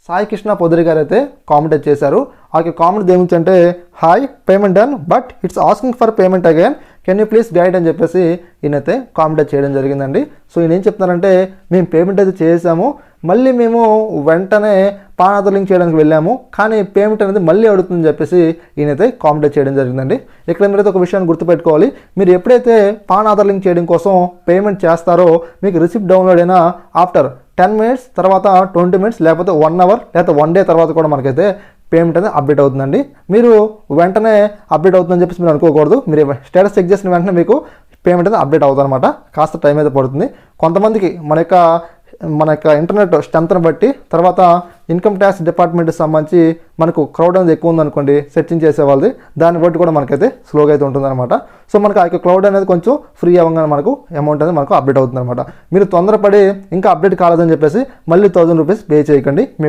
సాయి కృష్ణ పొదిరి గారు అయితే కామెంట్ చేశారు. ఆ కామెంట్ దేనికి అంటే hi payment done but it's asking for payment again can you please guide అని చెప్పేసి ఈయనైతే కామెంట్ చేయడం జరిగిందండి. సో ఈయన ఏం చెప్తున్నారంటే మేము పేమెంట్ అయితే చేసాము, మళ్ళీ మేము వెంటనే పాన్ ఆధార్ లింక్ చేయడానికి వెళ్ళాము, కానీ పేమెంట్ అనేది మళ్ళీ అడుగుతుందని చెప్పేసి ఈయనైతే కామెంట్ చేయడం జరిగిందండి. ఇక్కడ మీరైతే ఒక విషయాన్ని గుర్తుపెట్టుకోవాలి, మీరు ఎప్పుడైతే పాన్ ఆధార్ లింక్ చేయడం కోసం పేమెంట్ చేస్తారో మీకు రిసిప్ట్ డౌన్లోడ్ అయినా ఆఫ్టర్ 10 minutes తర్వాత 20 minutes లేకపోతే 1 hour లేకపోతే 1 day తర్వాత కూడా మనకైతే పేమెంట్ అనేది అప్డేట్ అవుతుందండి. మీరు వెంటనే అప్డేట్ అవుతుందని చెప్పేసి మీరు అనుకోకూడదు. మీరు స్టేటస్ చెక్ చేసిన వెంటనే మీకు పేమెంట్ అనేది అప్డేట్ అవుతుంది అనమాట. కాస్త టైం అయితే పడుతుంది. కొంతమందికి మన యొక్క ఇంటర్నెట్ స్ట్రెంత్ని బట్టి తర్వాత ఇన్కమ్ ట్యాక్స్ డిపార్ట్మెంట్కి సంబంధించి మనకు క్రౌడ్ అనేది ఎక్కువ ఉందనుకోండి సెర్చింగ్ చేసే వాళ్ళది, దాన్ని బట్టి కూడా మనకైతే స్లోగా అయితే ఉంటుందన్నమాట. సో మనకు ఆ యొక్క క్రౌడ్ అనేది కొంచెం ఫ్రీ అవ్వగానే మనకు అమౌంట్ అనేది మనకు అప్డేట్ అవుతుంది అనమాట. మీరు తొందరపడి ఇంకా అప్డేట్ కాలేదని చెప్పేసి మళ్ళీ ₹1000 పే చేయకండి. మీకు